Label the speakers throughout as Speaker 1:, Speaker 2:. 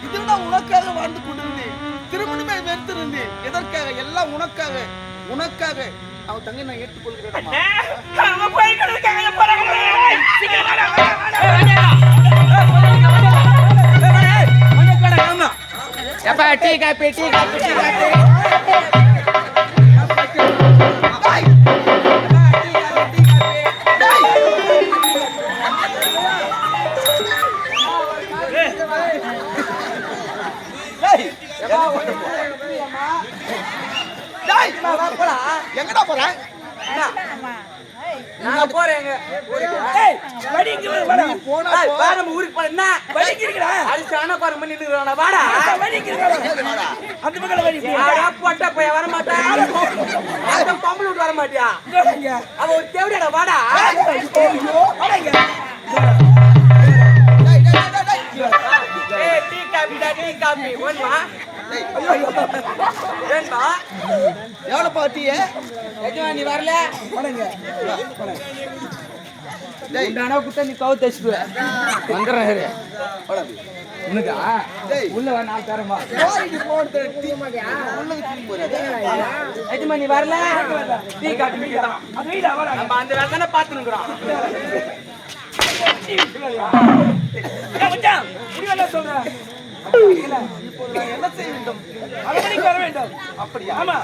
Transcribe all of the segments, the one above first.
Speaker 1: இதுவிட உனக்காக வாழ்ந்து கொண்டிருந்தேன். திருமணமே வெறுத்திருந்தேன். எதற்காக? எல்லாம் உனக்காக. உனக்காக அவன் தங்கை நான் ஏற்றுக்கொள்கிறேன்.
Speaker 2: Tea coffee tea coffee tea coffee
Speaker 1: எங்கடா போற?
Speaker 2: நான் போறேன். ஊருக்கு போறேன்னா வாடா
Speaker 3: அந்த பக்கம்
Speaker 2: போட்டா போய் வர மாட்டேன். பம்பளை விட்டு வர மாட்டியா? அவ ஒரு தேவையா? வாடா டீ காபி டீ காபி வேணுமா?
Speaker 1: எவ்வளவு பாட்டிய
Speaker 2: நீ வரல குத்த நீ கவு தச்சுடுவ வந்துடுறேன். உள்ள நாலு தரமா நீ வரல டீ காபி நம்ம அந்த வேலை தானே பாத்துனுக்குறோம்.
Speaker 3: சொல்றேன்
Speaker 1: என்ன செய்ய வேண்டும்?
Speaker 3: அரமணிக்கு வர வேண்டும்.
Speaker 1: அப்படியா?
Speaker 3: ஆமா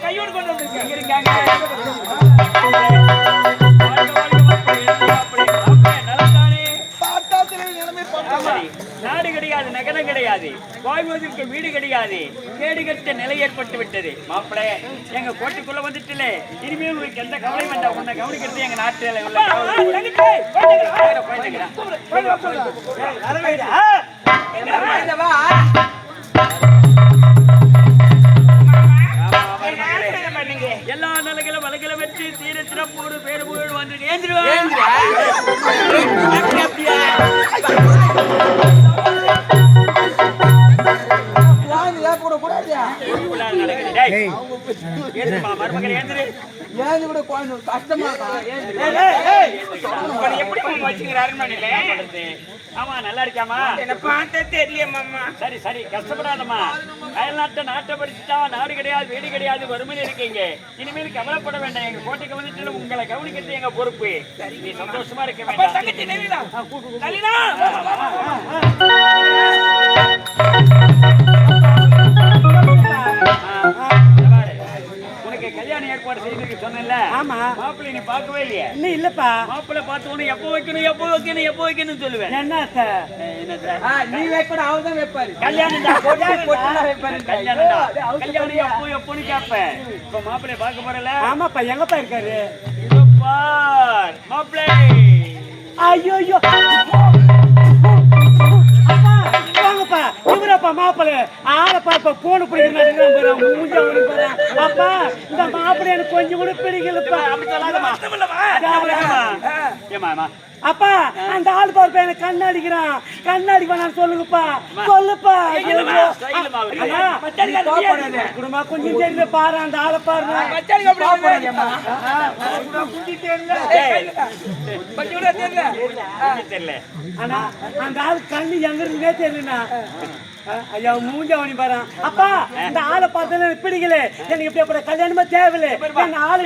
Speaker 3: கையோடு கொண்டு வந்திருக்காங்க.
Speaker 4: நாடு கிடையாது, நகரம் கிடையாது, வாழ்வதற்கு வீடு கிடையாது, கேடு கட்ட நிலை ஏற்பட்டு விட்டது. மாப்பிள்ளை எங்க கோட்டைக்குள்ள வந்துட்டுல இனிமேல் உங்களுக்கு எந்த கவலை வேண்டாம். உன்னை கவனிக்கிறது எங்க நாட்டில் உள்ள எல்லா நிலைகளும் வலைகளும் வச்சு தீரத்தினப்போடு பேரு புகழ் வந்து ஆமா நல்லா இருக்காமா? என்ன பார்த்த தெரியமாமா. சரி சரி கஷ்டப்படாதம்மா. அயல்நாட்டை நாட்டை படிச்சுட்டா நாடு கிடையாது, வீடு கிடையாது, வறுமையில இருக்கீங்க. இனிமேல் கவலைப்பட வேண்டாம். எங்க கோட்டைக்கு வந்துட்டு உங்களை கவனிக்கிறது எங்க பொறுப்பு. நீ சந்தோஷமா இருக்க வேண்டாம். உனக்கு கல்யாணம் ஏற்பாடு செய்து சொன்னேன்ல. ஆமா மாப்பிள்ளை நீ பார்க்கவே இல்லையா? இன்னும் இல்லப்பா. மாப்பிள்ளை பார்த்து உடனே எப்போ வைக்கணும் எப்போ வைக்கணும் எப்போ வைக்கணும் சொல்லுவேன். என்ன சார்? என்ன சார்? நீ வைப்பட அவர் தான் வைப்பாரு. கல்யாணம் கல்யாணம் எப்போ எப்போன்னு கேட்பேன். இப்ப மாப்பிள்ளை பார்க்க போறல. ஆமாப்பா எங்கப்பா இருக்காரு? மாப்பிள்ளை
Speaker 3: ஐயோ வாங்கப்பா இவரப்பா மாப்பிள்ளை ஆளப்பா இப்ப போன பிடிக்கிறேன். அப்பா இந்த மாப்பிள்ளை எனக்கு கொஞ்சம் கூட பிடிக்கலப்பா. அப்பா அந்த ஆள் பார்ப்ப எனக்கு கண்ணாடிக்கிறான். கண்ணாடி வேணாம் சொல்லுங்கப்பா. சொல்லுப்பா குடும்பமா கொஞ்சம் தெரியல பாரு. அந்த ஆளை பாருங்க. ஆனா அந்த ஆள் கண்ணு எங்க இருக்குன்னே தெரியலண்ணா. ஐயா மூஞ்சவனி பாரு. அப்பா இந்த ஆளை பார்த்தா எனக்கு பிடிக்கல. எனக்கு இப்படி கல்யாணமா தேவையில்லை. ஆளு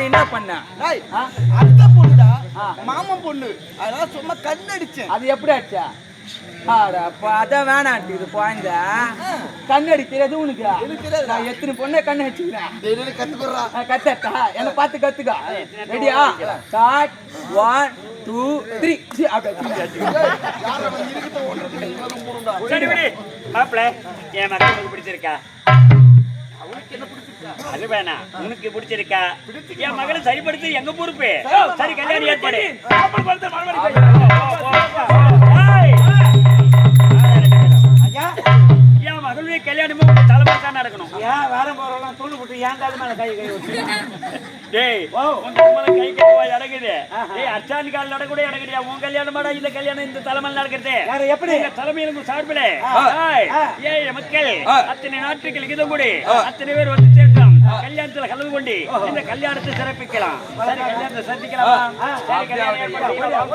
Speaker 2: என்ன பண்ண?
Speaker 1: அந்த பொண்ணுடா மாமன் பொண்ணு. அதனால சும்மா கண்ணடிச்சேன்.
Speaker 2: அது எப்படி ஆச்சா? அதான் வேணாம். இது குழந்த கண்ணடி தெரியாது உனக்கு? நான் எத்தனை பொண்ணை கண்ணு வச்சுக்கிறேன். கத்தட்டா என்ன பார்த்து கத்துக்கா. ரெடியா? ஸ்டார்ட் 1 2 3.
Speaker 4: சரி விடு மாப்பிள்ளை. என் மகளுக்கு பிடிச்சிருக்கா? அது வேணா உனக்கு பிடிச்சிருக்கா? என் மகளை சரிப்படுத்தி எங்க பொறுப்பு. சரி கல்யாணம் ஏற்பாடு. என் மகளுடைய கல்யாணமும் தலைமை நடக்கணும்.
Speaker 3: ஏன் வேற போறவங்க தூள் போட்டு ஏன் காது மேல கை வச்சு
Speaker 4: டேய் உங்க மேல கை கழுவா அடங்குது. டேய் அச்சான் கால் நடக்கூட அடங்குறியா? உன் கல்யாணமாடா இந்த கல்யாணம் இந்த தலைமையில் நடக்கிறது.
Speaker 3: வேற எப்படி
Speaker 4: உங்க தலைமையிலும் சார்பிலே ஏழை மக்கள் அத்தனை நாட்டுக்கு இதம் கூடி அத்தனை பேர் வந்து சேர்ந்தோம். கல்யாணத்துல கலந்து கொண்டு இந்த கல்யாணத்தை சிறப்பிக்கலாம். சரி கல்யாணத்தை சிறப்பிக்கலாம். சரி கல்யாணம்